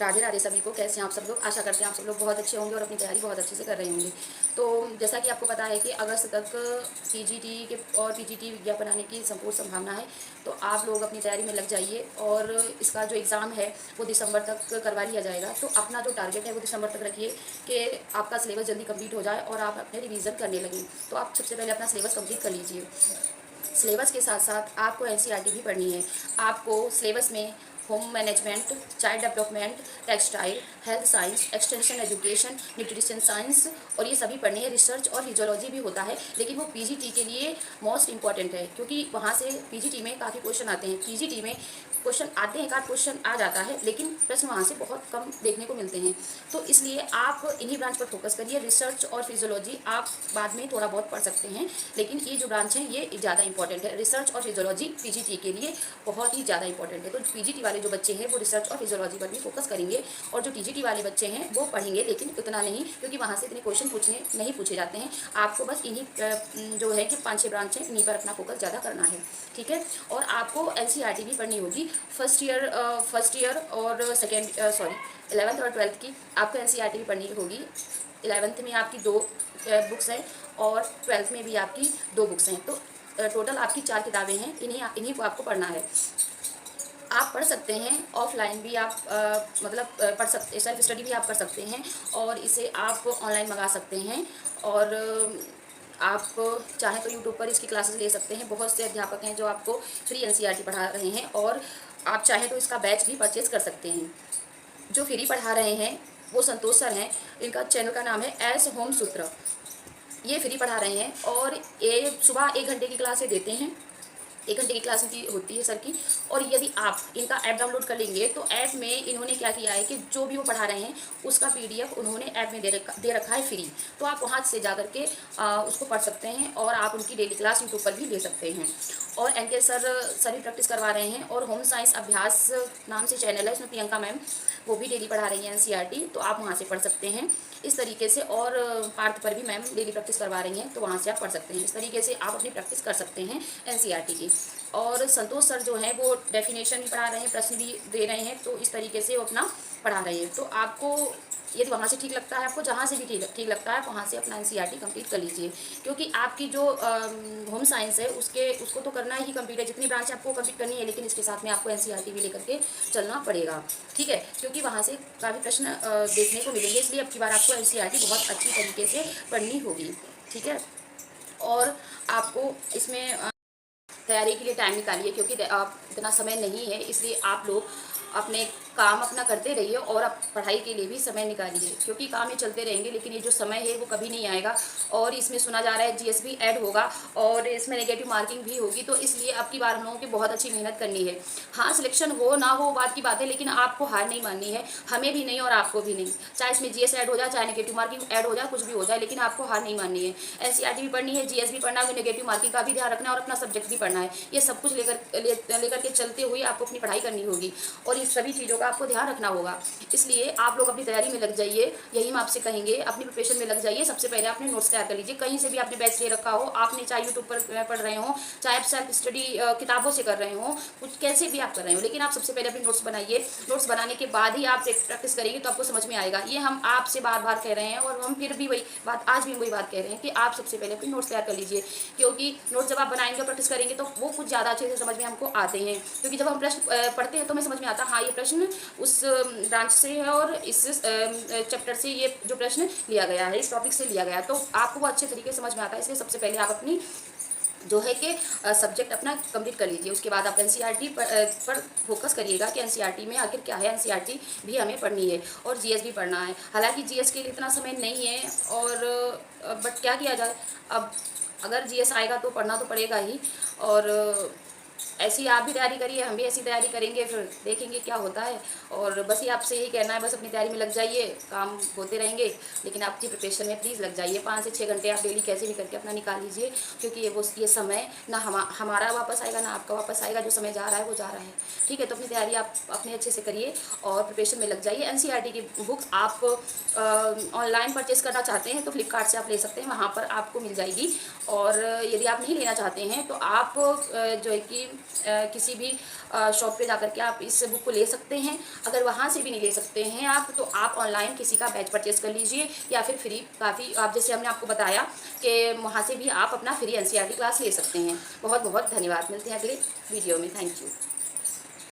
राधे राधे सभी को। कैसे हैं आप सब लोग? आशा करते हैं आप सब लोग बहुत अच्छे होंगे और अपनी तैयारी बहुत अच्छे से कर रहे होंगे। तो जैसा कि आपको पता है कि अगस्त तक पीजीटी के और पीजीटी विज्ञापन आने की संपूर्ण संभावना है। तो आप लोग अपनी तैयारी में लग जाइए और इसका जो एग्ज़ाम है वो दिसंबर तक करवा लिया जाएगा। तो अपना जो टारगेट है वो दिसंबर तक रखिए कि आपका सिलेबस जल्दी कंप्लीट हो जाए और आप अपने रिवीजन करने लगें। तो आप सबसे पहले अपना सिलेबस कंप्लीट कर लीजिए। सिलेबस के साथ साथ आपको एनसीईआरटी भी पढ़नी है। आपको सिलेबस में home management, child development, textile, health science, extension education, nutrition science और ये सभी पढ़ने हैं। रिसर्च और फिजियोलॉजी भी होता है, लेकिन वो पीजीटी के लिए मोस्ट इंपॉर्टेंट है क्योंकि वहाँ से पीजीटी में काफ़ी क्वेश्चन आते हैं। पीजीटी में क्वेश्चन आते हैं, एक आध क्वेश्चन आ जाता है, लेकिन प्रश्न वहाँ से बहुत कम देखने को मिलते हैं। तो इसलिए आप इन्हीं ब्रांच पर फोकस करिए। रिसर्च और फिजियोलॉजी आप बाद में थोड़ा बहुत पढ़ सकते हैं, लेकिन ये जो ब्रांच है ये ज़्यादा इंपॉर्टेंट है। रिसर्च और फिजियोलॉजी पीजीटी के लिए बहुत ही ज़्यादा इंपॉर्टेंट है। तो पीजीटी वाले जो बच्चे हैं वो रिसर्च और फिजियोलॉजी पर भी फोकस करेंगे, और जो टीजीटी वाले बच्चे हैं वो पढ़ेंगे, लेकिन उतना नहीं, क्योंकि वहाँ से इतने क्वेश्चन नहीं पूछे जाते हैं। आपको बस इन्हीं जो है कि 5-6 ब्रांच हैं, इन्हीं पर अपना फोकस ज़्यादा करना है, ठीक है। और आपको एनसीईआरटी भी पढ़नी होगी। फर्स्ट ईयर और सेकेंड 11th और 12th की आपको एनसीईआरटी भी पढ़नी होगी। 11th में आपकी 2 बुक्स हैं और 12th में भी आपकी 2 बुक्स हैं। तो टोटल आपकी 4 किताबें हैं। इन्हीं को आपको पढ़ना है। आप पढ़ सकते हैं ऑफलाइन भी, आप पढ़ सकते, सेल्फ स्टडी भी आप कर सकते हैं, और इसे आप ऑनलाइन मंगा सकते हैं। और आप चाहें तो यूट्यूब पर इसकी क्लासेस ले सकते हैं। बहुत से अध्यापक हैं जो आपको फ्री एनसीईआरटी पढ़ा रहे हैं, और आप चाहें तो इसका बैच भी परचेज कर सकते हैं। जो फ्री पढ़ा रहे हैं वो संतोष सर हैं। इनका चैनल का नाम है एस होम सूत्र। ये फ्री पढ़ा रहे हैं और ये सुबह 1 घंटे की क्लासें देते हैं। 1 घंटे की क्लास इनकी होती है सर की। और यदि आप इनका ऐप डाउनलोड कर लेंगे तो ऐप में इन्होंने क्या किया है कि जो भी वो पढ़ा रहे हैं उसका पीडीएफ उन्होंने ऐप में दे रखा है फ्री। तो आप वहाँ से जा करके उसको पढ़ सकते हैं, और आप उनकी डेली क्लास यूट्यूब पर भी ले सकते हैं। और एनके सर भी प्रैक्टिस करवा रहे हैं, और होम साइंस अभ्यास नाम से चैनल है, उसमें प्रियंका मैम वो भी डेली पढ़ा रही हैं एनसीईआरटी, तो आप वहाँ से पढ़ सकते हैं इस तरीके से। और पार्थ पर भी मैम डेली प्रैक्टिस करवा रही हैं, तो वहाँ से आप पढ़ सकते हैं। इस तरीके से आप अपनी प्रैक्टिस कर सकते हैं एनसीईआरटी की। और संतोष सर जो हैं वो डेफिनेशन भी पढ़ा रहे हैं, प्रश्न भी दे रहे हैं, तो इस तरीके से वो अपना पढ़ा रहे हैं। तो आपको यदि वहाँ से ठीक लगता है, आपको जहाँ से भी ठीक लगता है वहाँ से अपना एनसीईआरटी कंप्लीट कर लीजिए, क्योंकि आपकी जो होम साइंस है उसको तो करना ही कंप्लीट है, जितनी ब्रांच आपको कंप्लीट करनी है, लेकिन इसके साथ में आपको एनसीईआरटी भी लेकर के चलना पड़ेगा, ठीक है। क्योंकि वहाँ से काफ़ी प्रश्न देखने को मिलेंगे, इसलिए अब की बार आपको एनसीईआरटी बहुत अच्छी तरीके से पढ़नी होगी, ठीक है। और आपको इसमें तैयारी के लिए टाइम निकालिए, क्योंकि आप इतना समय नहीं है, इसलिए आप लोग अपने काम अपना करते रहिए और आप पढ़ाई के लिए भी समय निकालिए, क्योंकि काम ये चलते रहेंगे, लेकिन ये जो समय है वो कभी नहीं आएगा। और इसमें सुना जा रहा है जीएस भी ऐड होगा और इसमें नेगेटिव मार्किंग भी होगी, तो इसलिए अब की बार हम लोगों की बहुत अच्छी मेहनत करनी है। हाँ, सिलेक्शन हो ना हो बात की बात है, लेकिन आपको हार नहीं माननी है, हमें भी नहीं और आपको भी नहीं। चाहे इसमें जीएस ऐड हो जाए, चाहे नेगेटिव मार्किंग ऐड हो जाए, कुछ भी हो जाए, लेकिन आपको हार नहीं माननी है। एनसीईआरटी भी पढ़नी है, जीएस भी पढ़ना है, नेगेटिव मार्किंग का भी ध्यान रखना है, और अपना सब्जेक्ट भी पढ़ना है। ये सब कुछ लेकर के चलते हुए आपको अपनी पढ़ाई करनी होगी, और इन सभी चीज़ों का आपको ध्यान रखना होगा। इसलिए आप लोग अपनी तैयारी में लग जाइए, यही हम आपसे कहेंगे, अपनी प्रिपरेशन में लग जाइए। सबसे पहले आपने नोट्स तैयार कर लीजिए, कहीं से भी आपने बैच ले रखा हो, आपने चाहे यूट्यूब पर पढ़ रहे हो, चाहे आप सेल्फ स्टडी किताबों से कर रहे हो, कुछ कैसे भी आप कर रहे हो, लेकिन आप सबसे पहले अपने नोट्स बनाइए। नोट्स बनाने के बाद ही आप प्रैक्टिस करेंगे तो आपको समझ में आएगा। ये हम आपसे बार बार कह रहे हैं, और हम फिर भी वही बात, आज भी वही बात कह रहे हैं कि आप सबसे पहले अपनी नोट्स तैयार कर लीजिए, क्योंकि नोट्स जब आप बनाएंगे और प्रैक्टिस करेंगे तो वो कुछ ज़्यादा अच्छे से समझ में हमको आते हैं। क्योंकि जब हम प्रश्न पढ़ते हैं तो हमें समझ में आता है, हाँ ये प्रश्न उस ब्रांच से है और इस चैप्टर से ये जो प्रश्न लिया गया है, इस टॉपिक से लिया गया है, तो आपको वो अच्छे तरीके से समझ में आता है। इसलिए सबसे पहले आप अपनी जो है कि सब्जेक्ट अपना कंप्लीट कर लीजिए। उसके बाद आप एनसीईआरटी पर फोकस करिएगा कि एनसीईआरटी में आखिर क्या है। एनसीईआरटी भी हमें पढ़नी है और जीएस भी पढ़ना है। हालांकि जीएस के लिए इतना समय नहीं है, और बट क्या किया जाए, अब अगर जीएस आएगा तो पढ़ना तो पड़ेगा ही। और ऐसी आप भी तैयारी करिए, हम भी ऐसी तैयारी करेंगे, फिर देखेंगे क्या होता है। और बस ये आपसे यही कहना है, बस अपनी तैयारी में लग जाइए, काम होते रहेंगे, लेकिन आपकी प्रिपरेशन में प्लीज़ लग जाइए। 5 से 6 घंटे आप डेली कैसे भी करके अपना निकाल लीजिए, क्योंकि ये समय ना हमारा वापस आएगा ना आपका वापस आएगा। जो समय जा रहा है वो जा रहा है, ठीक है। तो अपनी तैयारी आप अपने अच्छे से करिए और प्रिपरेशन में लग जाइए। एनसीईआरटी की बुक्स आप ऑनलाइन परचेस करना चाहते हैं तो फ्लिपकार्ट से आप ले सकते हैं, वहाँ पर आपको मिल जाएगी। और यदि आप नहीं लेना चाहते हैं तो आप जो है कि किसी भी शॉप पे जाकर के आप इस बुक को ले सकते हैं। अगर वहाँ से भी नहीं ले सकते हैं आप, तो आप ऑनलाइन किसी का बैच परचेज़ कर लीजिए, या फिर फ्री काफ़ी आप जैसे हमने आपको बताया कि वहाँ से भी आप अपना फ्री NCERT क्लास ले सकते हैं। बहुत बहुत धन्यवाद। मिलते हैं अगले वीडियो में। Thank you.